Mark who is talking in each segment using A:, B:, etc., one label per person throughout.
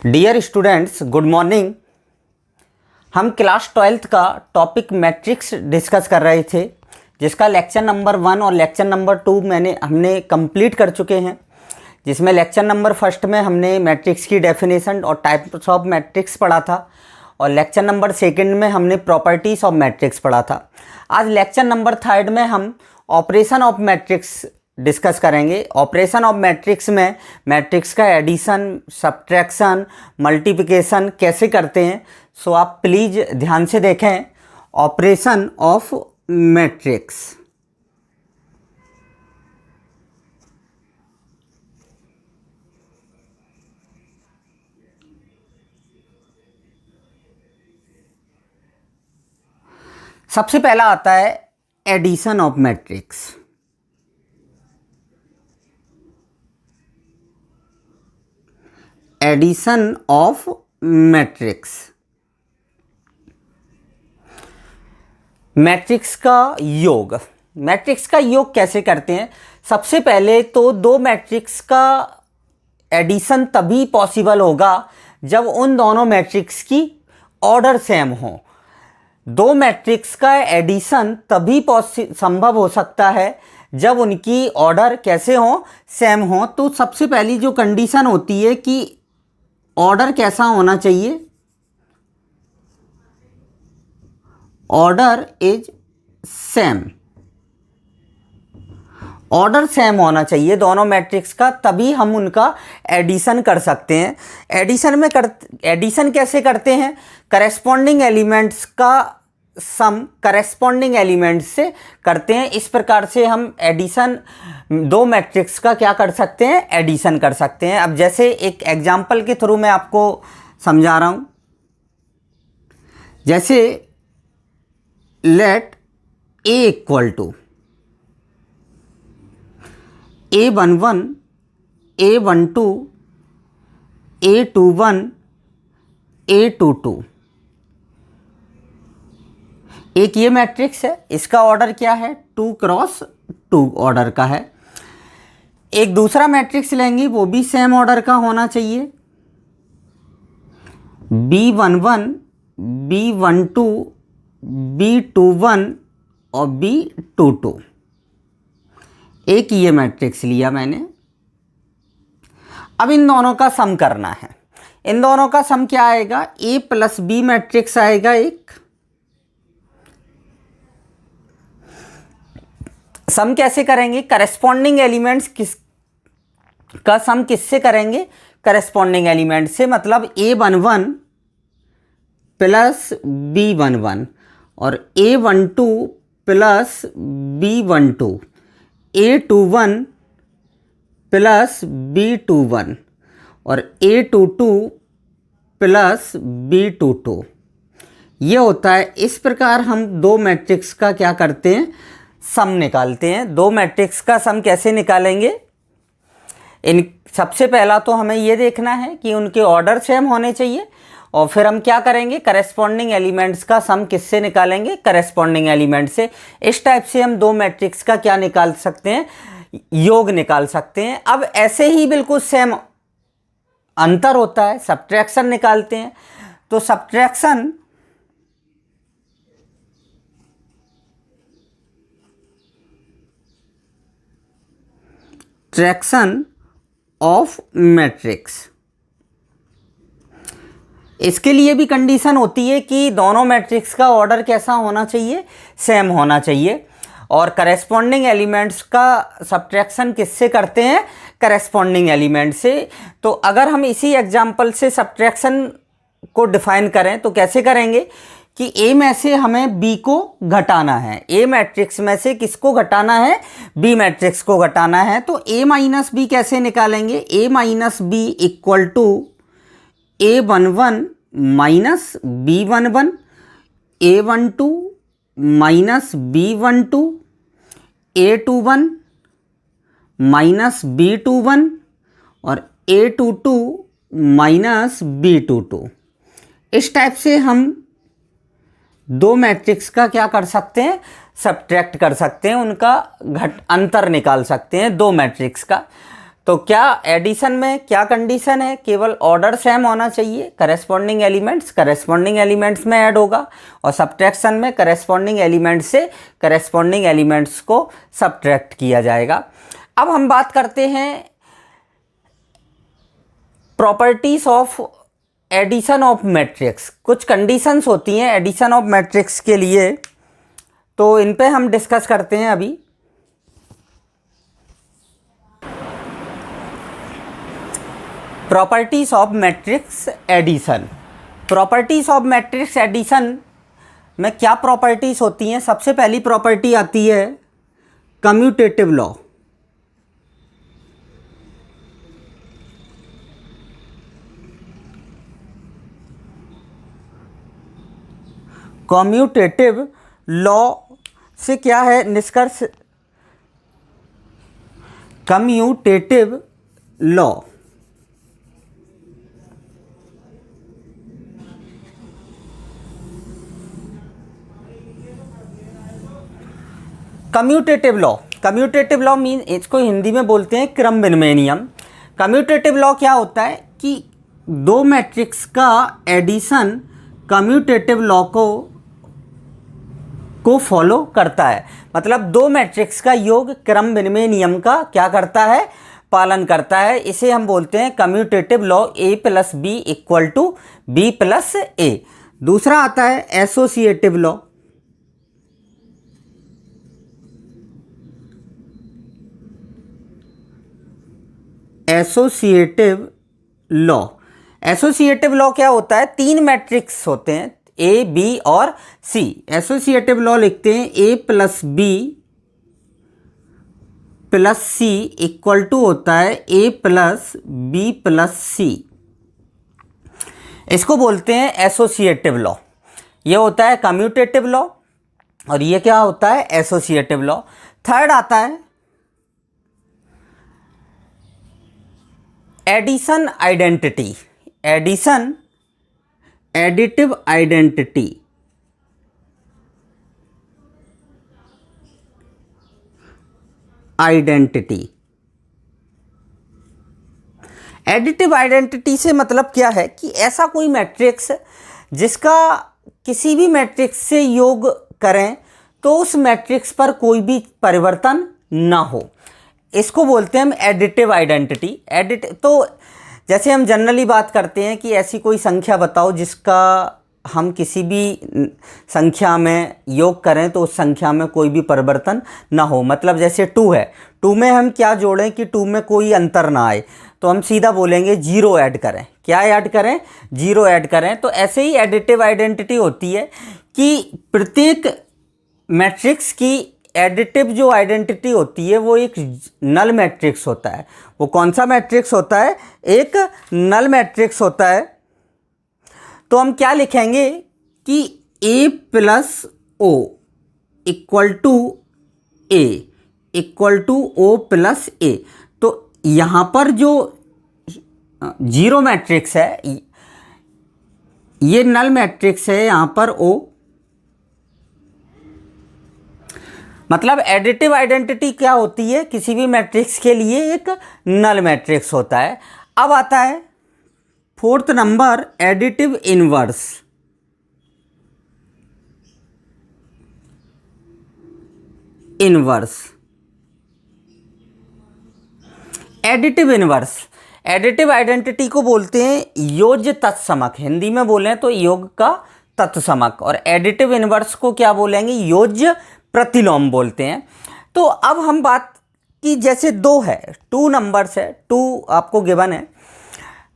A: Dear students, good morning. हम class 12th का topic matrix discuss कर रहे थे, जिसका लेक्चर नंबर 1 और लेक्चर नंबर 2 हमने कंप्लीट कर चुके हैं। जिसमें लेक्चर नंबर 1 में हमने मैट्रिक्स की डेफिनेशन और टाइप्स ऑफ मैट्रिक्स पढ़ा था, और लेक्चर नंबर 2 में हमने प्रॉपर्टीज़ ऑफ मैट्रिक्स पढ़ा था। आज लेक्चर नंबर 3 में हम ऑपरेशन ऑफ मैट्रिक्स डिस्कस करेंगे। ऑपरेशन ऑफ मैट्रिक्स में मैट्रिक्स का एडिशन, सब्ट्रैक्शन, मल्टीप्लिकेशन कैसे करते हैं। सो आप प्लीज़ ध्यान से देखें। Operation of matrix. सबसे पहला आता है addition of matrix. Addition of matrix. Matrix का योग। मैट्रिक्स का योग कैसे करते हैं? सबसे पहले तो दो मैट्रिक्स का एडिशन तभी पॉसिबल होगा जब उन दोनों मैट्रिक्स की ऑर्डर सेम हो। दो मैट्रिक्स का एडिशन तभी संभव हो सकता है जब उनकी ऑर्डर कैसे हो, सेम हो। तो सबसे पहली जो कंडीशन होती है कि ऑर्डर कैसा होना चाहिए, order is same. Order same होना चाहिए दोनों मैट्रिक्स का, तभी हम उनका एडिशन कर सकते हैं। एडिशन कैसे करते हैं? करेस्पॉन्डिंग एलिमेंट्स का सम करेस्पॉन्डिंग एलिमेंट्स से करते हैं। इस प्रकार से हम एडिशन दो मैट्रिक्स का क्या कर सकते हैं, एडिशन कर सकते हैं। अब जैसे एक एग्जांपल के थ्रू मैं आपको समझा रहा हूं। जैसे late a equal to a11, a12, a21, a22। एक ये मैट्रिक्स है, इसका ऑर्डर क्या है, 2 क्रॉस 2 ऑर्डर का है। एक दूसरा मैट्रिक्स लेंगे, वो भी सेम ऑर्डर का होना चाहिए। B11, B12, B21 और B22। एक ये मैट्रिक्स लिया मैंने। अब इन दोनों का सम करना है। इन दोनों का सम क्या आएगा? A प्लस B मैट्रिक्स आएगा एक। सम कैसे करेंगे? करेस्पॉन्डिंग एलिमेंट्स का सम किससे करेंगे? करेस्पॉन्डिंग एलिमेंट से, मतलब A11 प्लस B11 और A12 plus B12, A21 plus B21 और A22 प्लस B22। ये होता है। इस प्रकार हम दो मैट्रिक्स का क्या करते हैं, सम निकालते हैं। दो मैट्रिक्स का सम कैसे निकालेंगे? सबसे पहला तो हमें ये देखना है कि उनके ऑर्डर सेम होने चाहिए, और फिर हम क्या करेंगे, करेस्पॉन्डिंग एलिमेंट्स का सम किससे निकालेंगे, करेस्पॉन्डिंग एलिमेंट से। इस टाइप से हम दो मैट्रिक्स का क्या निकाल सकते हैं, योग निकाल सकते हैं। अब ऐसे ही बिल्कुल सेम अंतर होता है, सब्ट्रैक्शन निकालते हैं। तो सब्ट्रैक्शन ऑफ मैट्रिक्स। इसके लिए भी कंडीशन होती है कि दोनों मैट्रिक्स का ऑर्डर कैसा होना चाहिए, सेम होना चाहिए। और करेस्पॉन्डिंग एलिमेंट्स का सब्ट्रैक्शन किससे करते हैं, करेस्पॉन्डिंग एलिमेंट से। तो अगर हम इसी एग्जांपल से सब्ट्रैक्शन को डिफाइन करें तो कैसे करेंगे कि A में से हमें B को घटाना है। A मैट्रिक्स में से किसको घटाना है, B मैट्रिक्स को घटाना है। तो A माइनस B कैसे निकालेंगे? A minus B equal to A11 minus B11, A12 minus B12, A21 minus B21 और A22 माइनस B22। इस टाइप से हम दो मैट्रिक्स का क्या कर सकते हैं, सब्ट्रैक्ट कर सकते हैं, उनका अंतर निकाल सकते हैं दो मैट्रिक्स का। तो क्या एडिशन में क्या कंडीशन है, केवल ऑर्डर सेम होना चाहिए, करेस्पॉन्डिंग एलिमेंट्स में ऐड होगा, और सब्ट्रैक्शन में करेस्पॉन्डिंग एलिमेंट्स से करेस्पॉन्डिंग एलिमेंट्स को सब्ट्रैक्ट किया जाएगा। अब हम बात करते हैं properties of addition of matrix. कुछ कंडीशंस होती हैं एडिशन ऑफ मैट्रिक्स के लिए, तो इन पे हम डिस्कस करते हैं अभी। Properties of matrix addition. Properties of matrix addition में क्या प्रॉपर्टीज होती हैं? सबसे पहली प्रॉपर्टी आती है कम्यूटेटिव लॉ। कम्यूटेटिव लॉ से क्या है निष्कर्ष? Commutative law commutative law mean, इसको हिंदी में बोलते हैं क्रम विनिमय नियम। कम्यूटेटिव लॉ क्या होता है कि दो मैट्रिक्स का एडिशन कम्यूटेटिव लॉ को फॉलो करता है। मतलब दो मैट्रिक्स का योग क्रम विनिमय नियम का क्या करता है? पालन करता है। इसे हम बोलते हैं commutative law, a plus B equal to B plus A. दूसरा आता है एसोसिएटिव लॉ। एसोसिएटिव लॉ क्या होता है? तीन मैट्रिक्स होते हैं ए, बी और सी। एसोसिएटिव लॉ लिखते हैं A plus B plus C equal to होता है A plus B plus C. इसको बोलते हैं एसोसिएटिव लॉ। ये होता है कम्यूटेटिव लॉ और ये क्या होता है? Associative law. थर्ड आता है addition identity. Additive identity. Additive identity से मतलब क्या है कि ऐसा कोई मैट्रिक्स जिसका किसी भी मैट्रिक्स से योग करें तो उस मैट्रिक्स पर कोई भी परिवर्तन ना हो, इसको बोलते हैं हम एडिटिव आइडेंटिटी। तो जैसे हम जनरली बात करते हैं कि ऐसी कोई संख्या बताओ जिसका हम किसी भी संख्या में योग करें तो उस संख्या में कोई भी परिवर्तन ना हो। मतलब जैसे 2 है, 2 में हम क्या जोड़ें कि 2 में कोई अंतर ना आए, तो हम सीधा बोलेंगे 0 ऐड करें। क्या ऐड करें? 0 ऐड करें। तो ऐसे ही एडिटिव आइडेंटिटी होती है कि प्रत्येक मैट्रिक्स की एडिटिव जो आइडेंटिटी होती है वो एक नल मैट्रिक्स होता है। वो कौन सा मैट्रिक्स होता है? एक नल मैट्रिक्स होता है। तो हम क्या लिखेंगे कि a plus O equal to A equal to O plus A. तो यहाँ पर जो 0 मैट्रिक्स है ये नल मैट्रिक्स है, यहाँ पर ओ। मतलब एडिटिव आइडेंटिटी क्या होती है? किसी भी मैट्रिक्स के लिए एक नल मैट्रिक्स होता है। अब आता है fourth number additive inverse. Additive identity को बोलते हैं योज्य तत्समक। हिंदी में बोलें तो योग का तत्समक, और एडिटिव इनवर्स को क्या बोलेंगे? योज्य प्रतिलोम बोलते हैं। तो अब हम बात की, जैसे 2 है, 2 नंबर्स है, 2 आपको गिवन है।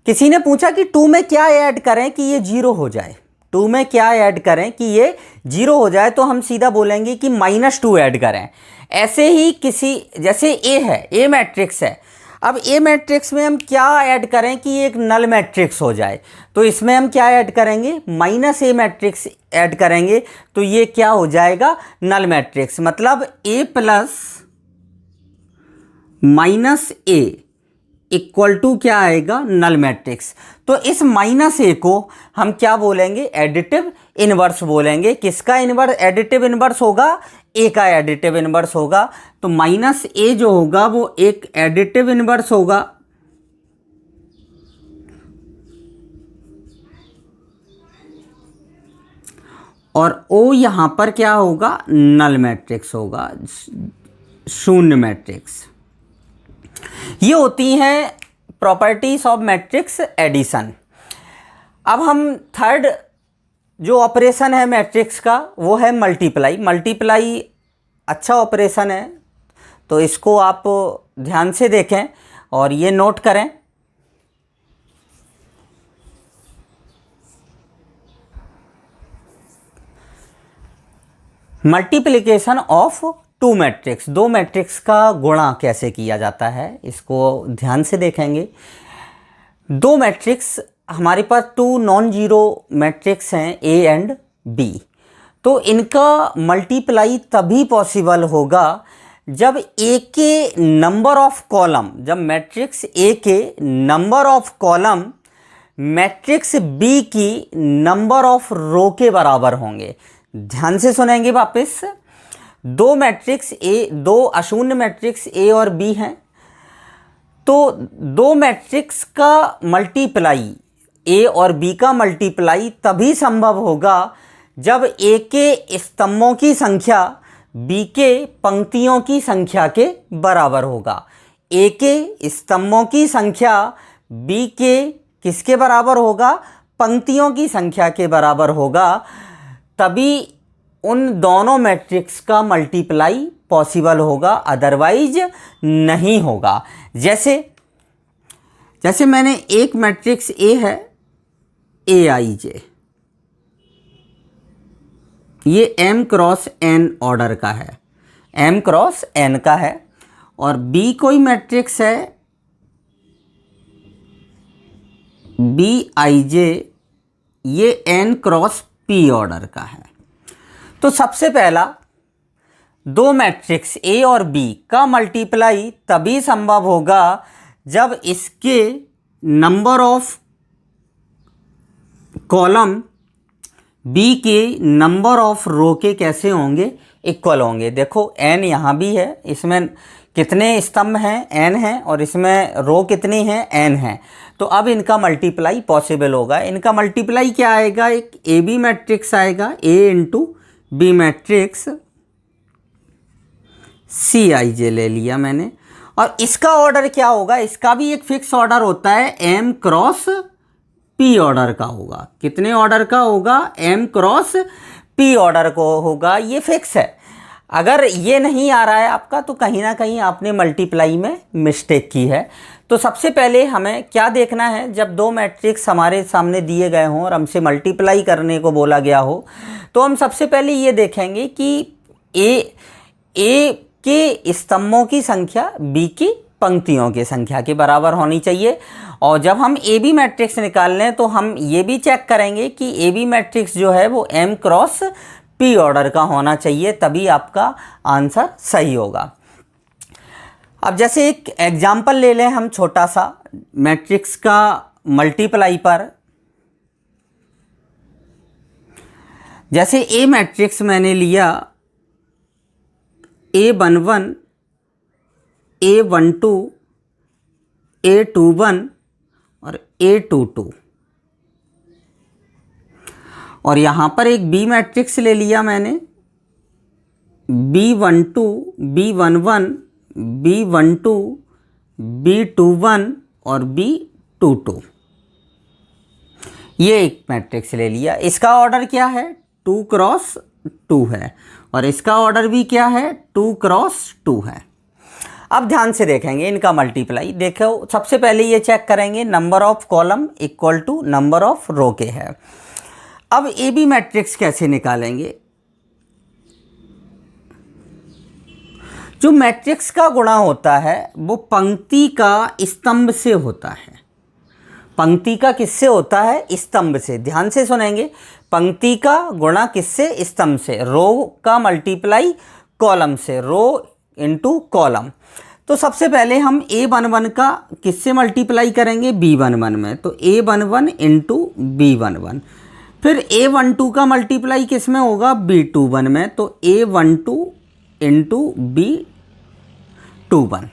A: किसी ने पूछा कि 2 में क्या ऐड करें कि ये 0 हो जाए। 2 में क्या ऐड करें कि ये 0 हो जाए? तो हम सीधा बोलेंगे कि -2 ऐड करें। ऐसे ही किसी, जैसे ए है, ए मैट्रिक्स है। अब ए मैट्रिक्स में हम क्या ऐड करें कि ये एक नल मैट्रिक्स हो जाए? तो इसमें हम क्या ऐड करेंगे? -a मैट्रिक्स ऐड करेंगे, तो ये क्या हो जाएगा? Null matrix. मतलब a plus -a equal to क्या आएगा, नल मैट्रिक्स। तो इस -a को हम क्या बोलेंगे, एडिटिव इनवर्स बोलेंगे। किसका इनवर्स, एडिटिव इनवर्स होगा, a का एडिटिव इनवर्स होगा। तो -a जो होगा वो एक एडिटिव इनवर्स होगा, और O यहाँ पर क्या होगा, नल मैट्रिक्स होगा, शून्य मैट्रिक्स। ये होती हैं प्रॉपर्टीज ऑफ मैट्रिक्स एडिशन। अब हम थर्ड जो ऑपरेशन है मैट्रिक्स का वो है मल्टीप्लाई। मल्टीप्लाई अच्छा ऑपरेशन है, तो इसको आप ध्यान से देखें और ये नोट करें। मल्टीप्लिकेशन ऑफ टू मैट्रिक्स, दो मैट्रिक्स का गुणा कैसे किया जाता है इसको ध्यान से देखेंगे। दो मैट्रिक्स हमारे पास टू नॉन जीरो मैट्रिक्स हैं ए एंड बी, तो इनका मल्टीप्लाई तभी पॉसिबल होगा जब ए के नंबर ऑफ कॉलम, जब मैट्रिक्स ए के number of column matrix B की नंबर ऑफ रो के बराबर होंगे। ध्यान से सुनेंगे वापस। दो मैट्रिक्स ए, दो अशून्य मैट्रिक्स ए और बी हैं, तो दो मैट्रिक्स का मल्टीप्लाई, ए और बी का मल्टीप्लाई तभी संभव होगा जब ए के स्तंभों की संख्या बी के पंक्तियों की संख्या के बराबर होगा। ए के स्तंभों की संख्या बी के किसके बराबर होगा, पंक्तियों की संख्या के बराबर होगा, तभी उन दोनों मैट्रिक्स का मल्टीप्लाई पॉसिबल होगा, अदरवाइज नहीं होगा। जैसे मैंने एक मैट्रिक्स ए है, ए आई जे, ये m क्रॉस n ऑर्डर का है, m क्रॉस n का है, और b कोई मैट्रिक्स है बी आई जे, ये n क्रॉस p ऑर्डर का है। तो सबसे पहला दो मैट्रिक्स ए और बी का मल्टीप्लाई तभी संभव होगा जब इसके नंबर ऑफ कॉलम बी के नंबर ऑफ रो के कैसे होंगे, इक्वल होंगे। देखो n यहाँ भी है, इसमें कितने स्तंभ हैं, n हैं, और इसमें रो कितनी हैं, n हैं। तो अब इनका मल्टीप्लाई पॉसिबल होगा। इनका मल्टीप्लाई क्या आएगा, एक ए बी मैट्रिक्स आएगा, a इंटू बी मैट्रिक्स, सी आई जे ले लिया मैंने, और इसका ऑर्डर क्या होगा, इसका भी एक फिक्स ऑर्डर होता है, m क्रॉस p ऑर्डर का होगा। कितने ऑर्डर का होगा, m क्रॉस p ऑर्डर को होगा, ये फिक्स है। अगर ये नहीं आ रहा है आपका तो कहीं ना कहीं आपने मल्टीप्लाई में मिस्टेक की है। तो सबसे पहले हमें क्या देखना है, जब दो मैट्रिक्स हमारे सामने दिए गए हों और हमसे मल्टीप्लाई करने को बोला गया हो, तो हम सबसे पहले ये देखेंगे कि ए के स्तंभों की संख्या बी की पंक्तियों की संख्या के बराबर होनी चाहिए। और जब हम ए बी मैट्रिक्स निकाल लें तो हम ये भी चेक करेंगे कि ए बी मैट्रिक्स जो है वो m क्रॉस p ऑर्डर का होना चाहिए, तभी आपका आंसर सही होगा। अब जैसे एक एग्जाम्पल ले लें हम छोटा सा मैट्रिक्स का मल्टीप्लाई पर। जैसे ए मैट्रिक्स मैंने लिया A11, A12, A21 और A22, और यहाँ पर एक बी मैट्रिक्स ले लिया मैंने, B12, B11, B12, B21 और B22। ये एक मैट्रिक्स ले लिया। इसका ऑर्डर क्या है, 2 क्रॉस 2 है, और इसका ऑर्डर भी क्या है, 2 क्रॉस 2 है। अब ध्यान से देखेंगे इनका मल्टीप्लाई। देखो सबसे पहले ये चेक करेंगे number of column equal to number of row के है। अब ए बी मैट्रिक्स कैसे निकालेंगे, जो मैट्रिक्स का गुणा होता है वो पंक्ति का स्तंभ से होता है। पंक्ति का किससे होता है, स्तंभ से। ध्यान से सुनेंगे, पंक्ति का गुणा किससे, स्तंभ से। रो का मल्टीप्लाई कॉलम से, रो इनटू कॉलम। तो सबसे पहले हम A11 का किससे मल्टीप्लाई करेंगे, B11 में, तो A11 इंटू B11। फिर A12 का मल्टीप्लाई किस में होगा, B21 में, तो A12 इंटू B21।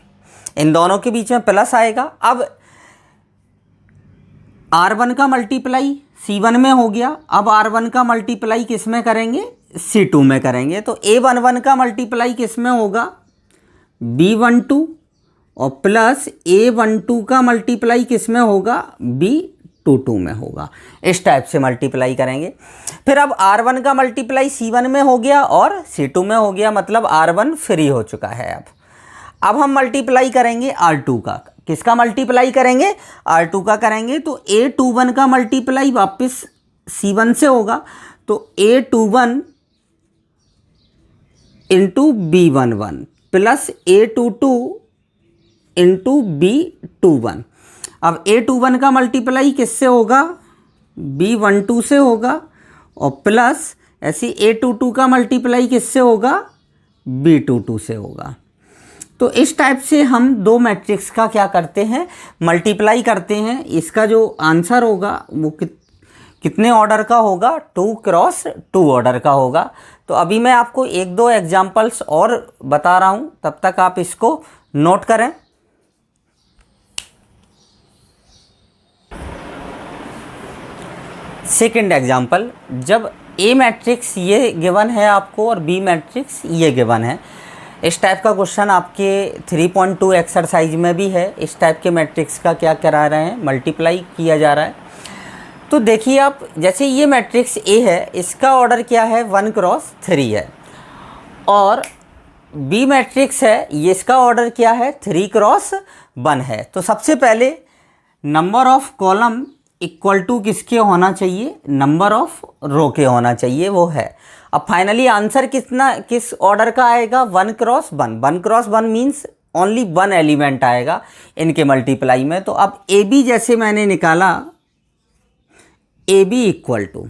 A: इन दोनों के बीच में प्लस आएगा। अब R1 का मल्टीप्लाई C1 में हो गया, अब R1 का मल्टीप्लाई किस में करेंगे, C2 में करेंगे, तो A11 का मल्टीप्लाई किस में होगा, B12, और प्लस A12 का मल्टीप्लाई किस में होगा, B22 में होगा। इस टाइप से मल्टीप्लाई करेंगे। फिर अब R1 का मल्टीप्लाई C1 में हो गया और C2 में हो गया, मतलब R1 फ्री हो चुका है। अब हम मल्टीप्लाई करेंगे R2 का, किसका मल्टीप्लाई करेंगे, R2 का करेंगे, तो A21 का मल्टीप्लाई वापस C1 से होगा, तो A21 into B11 plus A22 into B21। अब A21 का मल्टीप्लाई किससे होगा, B12 से होगा, और प्लस ऐसे A22 का मल्टीप्लाई किससे होगा, B22 से होगा। तो इस टाइप से हम दो मैट्रिक्स का क्या करते हैं, मल्टीप्लाई करते हैं। इसका जो आंसर होगा वो कितने ऑर्डर का होगा, 2 क्रॉस 2 ऑर्डर का होगा। तो अभी मैं आपको एक दो एग्जांपल्स और बता रहा हूँ, तब तक आप इसको नोट करें। सेकंड एग्जांपल, जब A मैट्रिक्स ये गिवन है आपको और B मैट्रिक्स ये गिवन है। इस टाइप का क्वेश्चन आपके 3.2 एक्सरसाइज में भी है। इस टाइप के मैट्रिक्स का क्या करा रहे हैं, मल्टीप्लाई किया जा रहा है। तो देखिए आप, जैसे ये मैट्रिक्स A है, इसका ऑर्डर क्या है, 1 क्रॉस 3 है, और B मैट्रिक्स है, ये इसका ऑर्डर क्या है, 3 क्रॉस 1 है। तो सबसे पहले number of column equal to किसके होना चाहिए, नंबर ऑफ रो के होना चाहिए, वो है। अब फाइनली आंसर किस ऑर्डर का आएगा, 1 cross 1। 1 cross 1 means only 1 element आएगा इनके मल्टीप्लाई में। तो अब ए बी जैसे मैंने निकाला, ए बी इक्वल टू,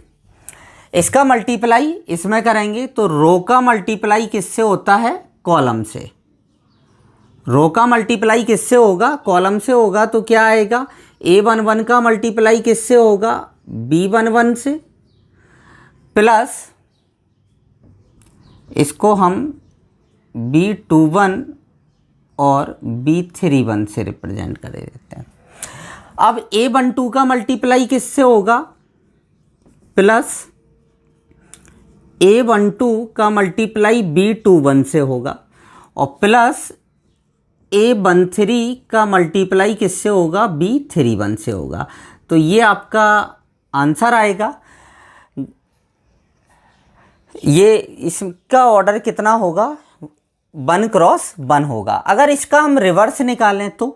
A: इसका मल्टीप्लाई इसमें करेंगे, तो रो का मल्टीप्लाई किससे होता है, कॉलम से। रो का मल्टीप्लाई किससे होगा, कॉलम से होगा। तो क्या आएगा, A11 का मल्टीप्लाई किससे होगा, B11 से, प्लस इसको हम B21 और B31 से रिप्रेजेंट कर देते हैं। अब A12 का मल्टीप्लाई किससे होगा, प्लस A12 का मल्टीप्लाई B21 से होगा, और प्लस A13 का मल्टीप्लाई किससे होगा, B31 से होगा। तो ये आपका आंसर आएगा। ये इसका ऑर्डर कितना होगा, 1 क्रॉस 1 होगा। अगर इसका हम रिवर्स निकालें तो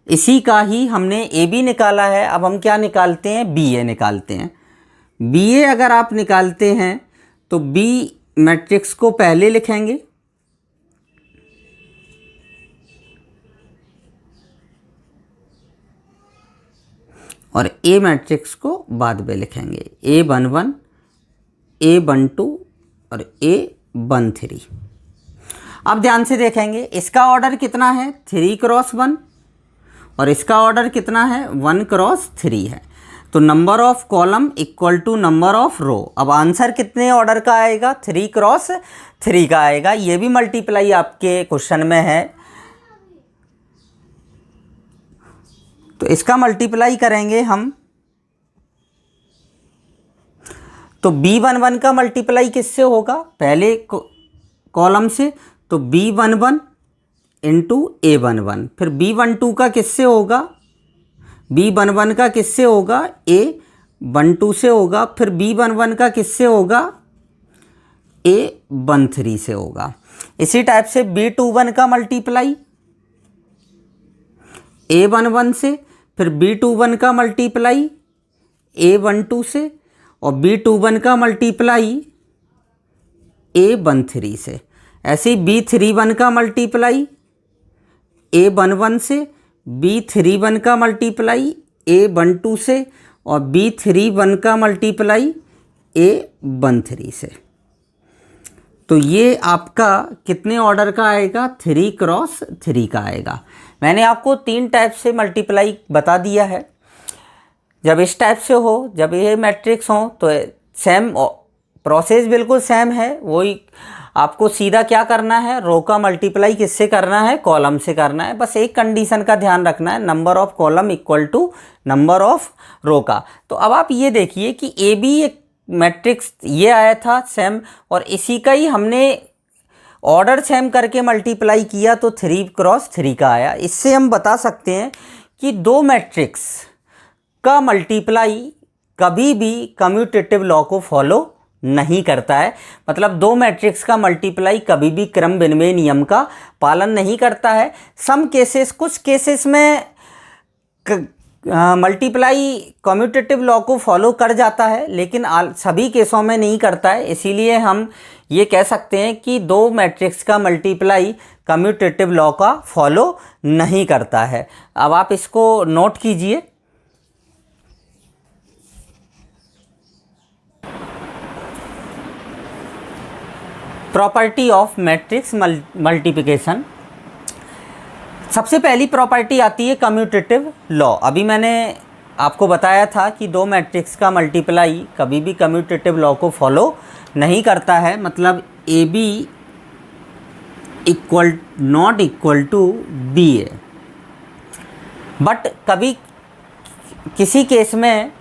A: इसी का ही हमने ए बी निकाला है, अब हम क्या निकालते हैं, बी ए निकालते हैं। बी ए अगर आप निकालते हैं तो बी मैट्रिक्स को पहले लिखेंगे और ए मैट्रिक्स को बाद में लिखेंगे, A11, A12 और A13। अब ध्यान से देखेंगे, इसका ऑर्डर कितना है, 3 क्रॉस 1, और इसका ऑर्डर कितना है, 1 क्रॉस 3 है। तो number of column equal to number of row. अब आंसर कितने ऑर्डर का आएगा, 3 क्रॉस 3 का आएगा। ये भी मल्टीप्लाई आपके क्वेश्चन में है। तो इसका मल्टीप्लाई करेंगे हम, तो B11 का मल्टीप्लाई किससे होगा, पहले कॉलम से, तो B11 इंटू A11। फिर B12 का किससे होगा, B11 का किससे होगा, A12 से होगा। फिर B11 का किससे होगा, A13 से होगा। इसी टाइप से B21 का मल्टीप्लाई A11 से, फिर B21 का मल्टीप्लाई A12 से, और B21 का मल्टीप्लाई A13 से। ऐसे ही B31 का मल्टीप्लाई A11 से, B31 का मल्टीप्लाई A12 से, और B31 का मल्टीप्लाई A13 से। तो ये आपका कितने ऑर्डर का आएगा, 3x3 का आएगा। मैंने आपको 3 टाइप से मल्टीप्लाई बता दिया है। जब इस टाइप से हो, जब ये मैट्रिक्स हो तो सेम प्रोसेस बिल्कुल सेम है। वही आपको सीधा क्या करना है, रो का मल्टीप्लाई किससे करना है, कॉलम से करना है। बस एक कंडीशन का ध्यान रखना है, number of column equal to number of row का। तो अब आप ये देखिए कि ए बी एक मैट्रिक्स ये आया था सेम, और इसी का ही हमने ऑर्डर सेम करके मल्टीप्लाई किया तो 3x3 का आया। इससे हम बता सकते हैं कि दो मैट्रिक्स का मल्टीप्लाई कभी भी कम्यूटेटिव लॉ को फॉलो नहीं करता है। मतलब दो मैट्रिक्स का मल्टीप्लाई कभी भी क्रम विनिमय नियम का पालन नहीं करता है। सम केसेस, कुछ केसेस में मल्टीप्लाई कम्यूटेटिव लॉ को फॉलो कर जाता है, लेकिन सभी केसों में नहीं करता है। इसीलिए हम ये कह सकते हैं कि दो मैट्रिक्स का मल्टीप्लाई कम्यूटेटिव लॉ का फॉलो नहीं करता है। अब आप इसको नोट कीजिए। Property of matrix multiplication. सबसे पहली प्रॉपर्टी आती है कम्यूटेटिव लॉ। अभी मैंने आपको बताया था कि दो मैट्रिक्स का मल्टीप्लाई कभी भी कम्यूटेटिव लॉ को फॉलो नहीं करता है। मतलब A B equal not equal to B A. But कभी किसी केस में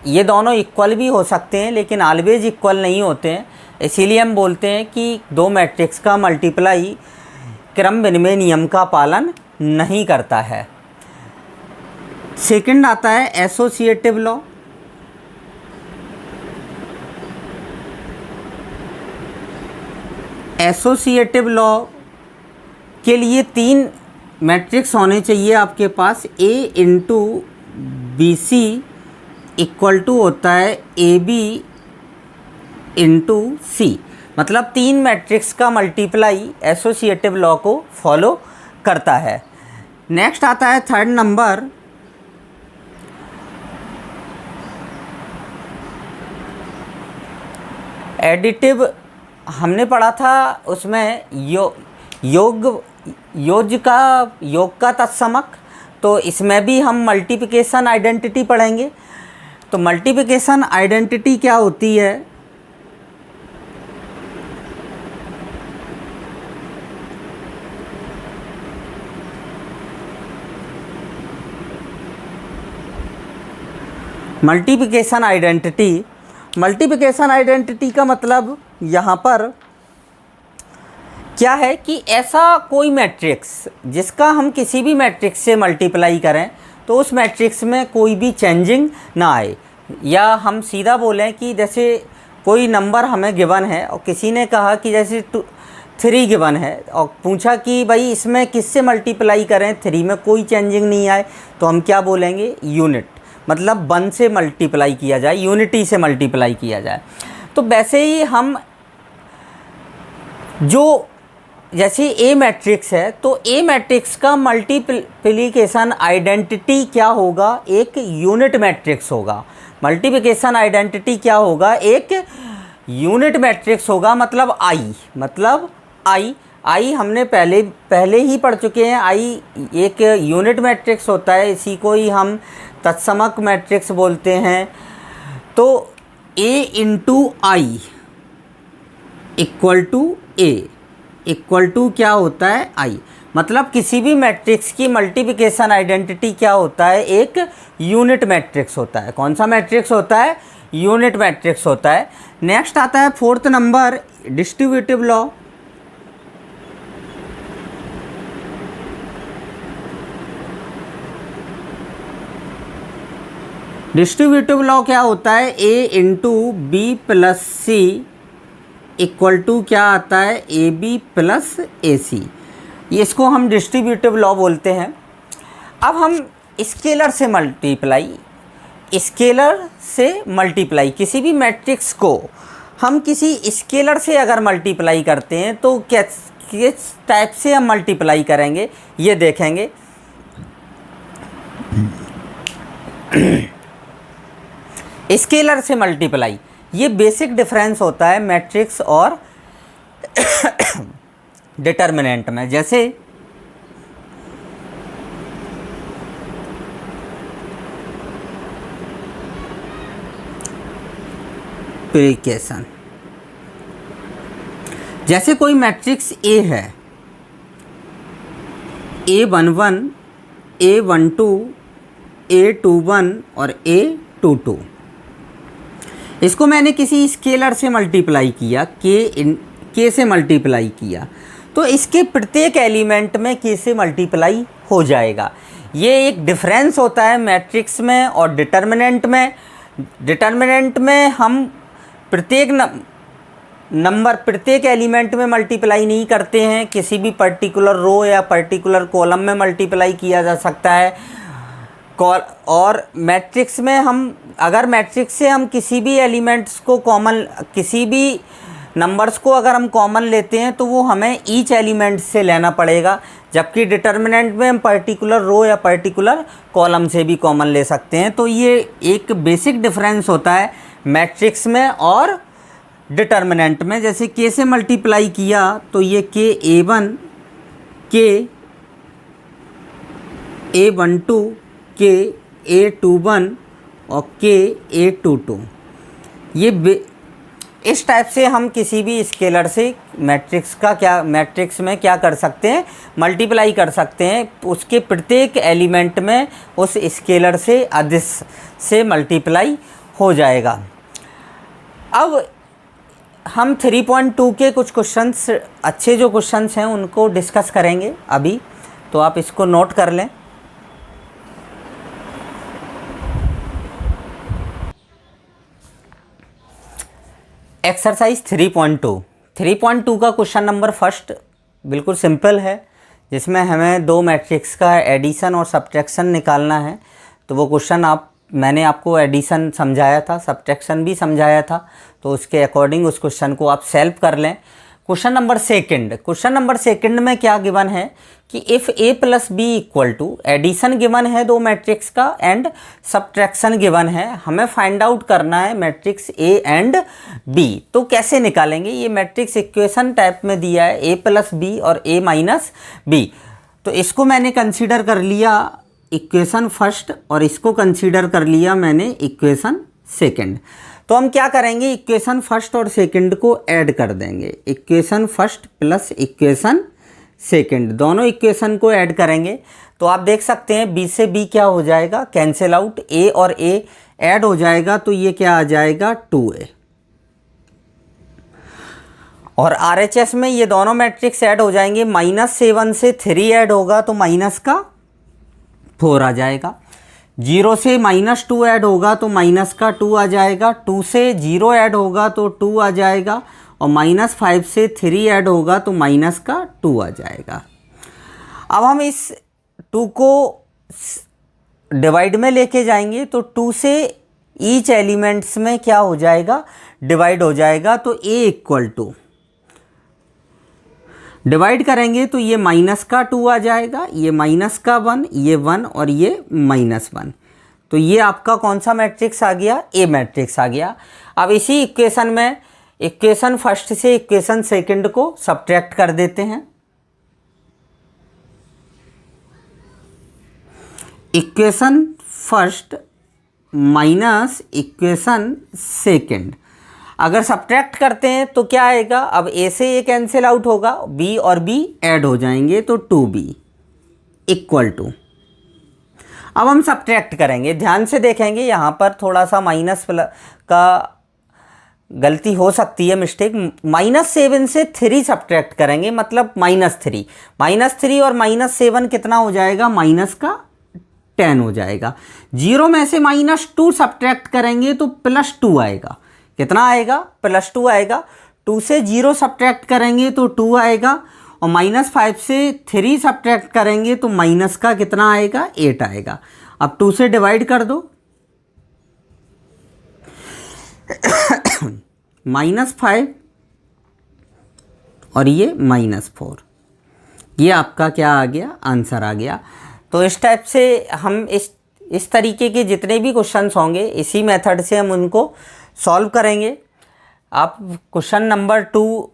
A: ये दोनों इक्वल भी हो सकते हैं, लेकिन ऑलवेज इक्वल नहीं होते हैं। इसीलिए हम बोलते हैं कि दो मैट्रिक्स का मल्टीप्लाई क्रम विनिमय नियम का पालन नहीं करता है। सेकंड आता है एसोसिएटिव लॉ। एसोसिएटिव लॉ के लिए 3 मैट्रिक्स होने चाहिए आपके पास। A into B C equal to होता है ए बी इंटू सी। मतलब 3 मैट्रिक्स का मल्टीप्लाई एसोसिएटिव लॉ को फॉलो करता है। नेक्स्ट आता है थर्ड नंबर एडिटिव। हमने पढ़ा था उसमें योग का तत्समक। तो इसमें भी हम मल्टीप्लिकेशन आइडेंटिटी पढ़ेंगे। तो मल्टीप्लिकेशन आइडेंटिटी क्या होती है, मल्टीप्लिकेशन आइडेंटिटी का मतलब यहाँ पर क्या है कि ऐसा कोई मैट्रिक्स जिसका हम किसी भी मैट्रिक्स से मल्टीप्लाई करें तो उस मैट्रिक्स में कोई भी चेंजिंग ना आए। या हम सीधा बोलें कि जैसे कोई नंबर हमें गिवन है और किसी ने कहा कि जैसे 3 गिवन है और पूछा कि भाई इसमें किससे मल्टीप्लाई करें 3 में कोई चेंजिंग नहीं आए, तो हम क्या बोलेंगे, यूनिट। मतलब 1 से मल्टीप्लाई किया जाए, यूनिटी से मल्टीप्लाई किया जाए। तो वैसे ही हम जो जैसे ए मैट्रिक्स है तो ए मैट्रिक्स का मल्टीप्लिकेशन आइडेंटिटी क्या होगा, एक यूनिट मैट्रिक्स होगा। मल्टीप्लिकेशन आइडेंटिटी क्या होगा, एक यूनिट मैट्रिक्स होगा। मतलब आई हमने पहले ही पढ़ चुके हैं। आई एक यूनिट मैट्रिक्स होता है, इसी को ही हम तत्समक मैट्रिक्स बोलते हैं। तो A into I equal to A equal to क्या होता है, आई। मतलब किसी भी मैट्रिक्स की मल्टीप्लिकेशन आइडेंटिटी क्या होता है, एक यूनिट मैट्रिक्स होता है। कौन सा मैट्रिक्स होता है, यूनिट मैट्रिक्स होता है। नेक्स्ट आता है fourth number distributive law. Distributive law क्या होता है, A into B plus C equal to क्या आता है, ए बी प्लस ए सी। इसको हम डिस्ट्रीब्यूटिव लॉ बोलते हैं। अब हम स्केलर से मल्टीप्लाई किसी भी मैट्रिक्स को हम किसी स्केलर से अगर मल्टीप्लाई करते हैं तो किस टाइप से हम मल्टीप्लाई करेंगे ये देखेंगे। स्केलर से मल्टीप्लाई, ये बेसिक डिफरेंस होता है मैट्रिक्स और डिटर्मिनेंट में, जैसे प्रीकेशन, जैसे कोई मैट्रिक्स ए है, A11, A12, A21 और A22, इसको मैंने किसी स्केलर से मल्टीप्लाई किया, के से मल्टीप्लाई किया, तो इसके प्रत्येक एलिमेंट में के से मल्टीप्लाई हो जाएगा। ये एक डिफरेंस होता है मैट्रिक्स में और डिटर्मिनेंट में। डिटर्मिनेंट में हम प्रत्येक नंबर प्रत्येक एलिमेंट में मल्टीप्लाई नहीं करते हैं, किसी भी पर्टिकुलर रो या पर्टिकुलर कॉलम में मल्टीप्लाई किया जा सकता है। और मैट्रिक्स में हम अगर मैट्रिक्स से हम किसी भी एलिमेंट्स को कॉमन, किसी भी नंबर्स को अगर हम कॉमन लेते हैं तो वो हमें ईच एलिमेंट से लेना पड़ेगा, जबकि डिटर्मिनेंट में हम पर्टिकुलर रो या पर्टिकुलर कॉलम से भी कॉमन ले सकते हैं। तो ये एक बेसिक डिफरेंस होता है मैट्रिक्स में और डिटर्मिनेंट में। जैसे के से मल्टीप्लाई किया तो ये के A1, के A12, के A21 और के A22, ये इस टाइप से हम किसी भी स्केलर से मैट्रिक्स में क्या कर सकते हैं, मल्टीप्लाई कर सकते हैं। उसके प्रत्येक एलिमेंट में उस स्केलर से अदिश से मल्टीप्लाई हो जाएगा। अब हम 3.2 के कुछ क्वेश्चंस, अच्छे जो क्वेश्चंस हैं उनको डिस्कस करेंगे अभी, तो आप इसको नोट कर लें। एक्सरसाइज 3.2 का क्वेश्चन नंबर फर्स्ट बिल्कुल सिंपल है, जिसमें हमें दो मैट्रिक्स का एडिशन और सब्ट्रैक्शन निकालना है। तो वो क्वेश्चन मैंने आपको एडिशन समझाया था, सब्ट्रैक्शन भी समझाया था, तो उसके अकॉर्डिंग उस क्वेश्चन को आप सॉल्व कर लें। क्वेश्चन नंबर सेकंड में क्या गिवन है कि if a plus B equal to, addition given है दो मैट्रिक्स का एंड सब्ट्रैक्शन गिवन है, हमें फाइंड आउट करना है मैट्रिक्स a एंड b। तो कैसे निकालेंगे, ये मैट्रिक्स इक्वेशन टाइप में दिया है a प्लस बी और a माइनस बी। तो इसको मैंने कंसीडर कर लिया इक्वेशन फर्स्ट और इसको कंसीडर कर लिया मैंने इक्वेशन सेकंड। तो हम क्या करेंगे, इक्वेशन फर्स्ट और सेकंड को ऐड कर देंगे। Equation first plus equation second, दोनों इक्वेशन को ऐड करेंगे तो आप देख सकते हैं b से b क्या हो जाएगा, कैंसिल आउट, a और a ऐड हो जाएगा तो ये क्या आ जाएगा 2a। और RHS में ये दोनों मैट्रिक्स ऐड हो जाएंगे, -7 से 3 ऐड होगा तो माइनस का 4 आ जाएगा। 0 से -2 ऐड होगा तो माइनस का 2 आ जाएगा। 2 से 0 ऐड होगा तो 2 आ जाएगा और -5 से 3 ऐड होगा तो माइनस का 2 आ जाएगा। अब हम इस 2 को डिवाइड में लेके जाएंगे तो 2 से ईच एलिमेंट्स में क्या हो जाएगा, डिवाइड हो जाएगा। तो a इक्वल टू डिवाइड करेंगे तो ये माइनस का 2 आ जाएगा, ये माइनस का 1, ये 1 और ये -1। तो ये आपका कौन सा मैट्रिक्स आ गया, ए मैट्रिक्स आ गया। अब इसी इक्वेशन में इक्वेशन फर्स्ट से इक्वेशन सेकंड को सब्ट्रैक्ट कर देते हैं। Equation first minus equation second, अगर सब्ट्रैक्ट करते हैं तो क्या आएगा, अब a से a कैंसिल आउट होगा, b और b ऐड हो जाएंगे तो 2b इक्वल टू। अब हम सब्ट्रैक्ट करेंगे, ध्यान से देखेंगे यहाँ पर थोड़ा सा माइनस का गलती हो सकती है, मिस्टेक। -7 से 3 सब्ट्रैक्ट करेंगे, मतलब -3 और -7 कितना हो जाएगा, माइनस का 10 हो जाएगा। 0 में से -2 सब्ट्रैक्ट करेंगे तो +2 आएगा। कितना आएगा, +2 आएगा। 2 से 0 सब्ट्रैक्ट करेंगे तो 2 आएगा और -5 से 3 सब्ट्रैक्ट करेंगे तो माइनस का कितना आएगा, 8 आएगा। अब 2 से डिवाइड कर दो, -5 और ये -4, ये आपका क्या आ गया, आंसर आ गया। तो इस टाइप से हम इस तरीके के जितने भी क्वेश्चंस होंगे इसी मेथड से हम उनको सॉल्व करेंगे। आप क्वेश्चन नंबर 2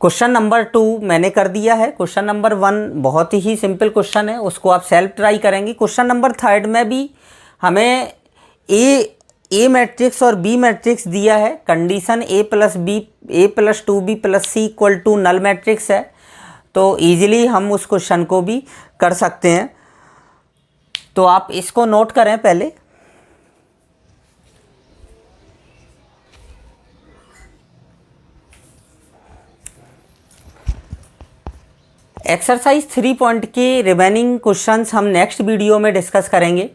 A: क्वेश्चन नंबर 2 मैंने कर दिया है। क्वेश्चन नंबर 1 बहुत ही सिंपल क्वेश्चन है, उसको आप सेल्फ ट्राई करेंगे। क्वेश्चन नंबर 3 में भी हमें ए मैट्रिक्स और बी मैट्रिक्स दिया है। Condition a + 2b + c = null matrix है, तो ईजिली हम उस क्वेश्चन को भी कर सकते हैं। तो आप इसको नोट करें पहले। एक्सरसाइज 3 पॉइंट के रिमेनिंग क्वेश्चंस हम नेक्स्ट वीडियो में डिस्कस करेंगे।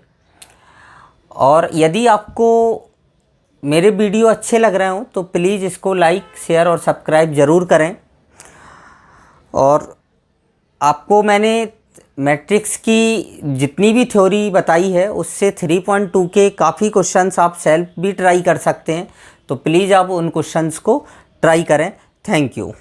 A: और यदि आपको मेरे वीडियो अच्छे लग रहे हो तो प्लीज़ इसको लाइक, शेयर और सब्सक्राइब ज़रूर करें। और आपको मैंने मैट्रिक्स की जितनी भी थ्योरी बताई है उससे 3.2 के काफ़ी क्वेश्चंस आप सेल्फ भी ट्राई कर सकते हैं, तो प्लीज़ आप उन क्वेश्चंस को ट्राई करें। Thank you.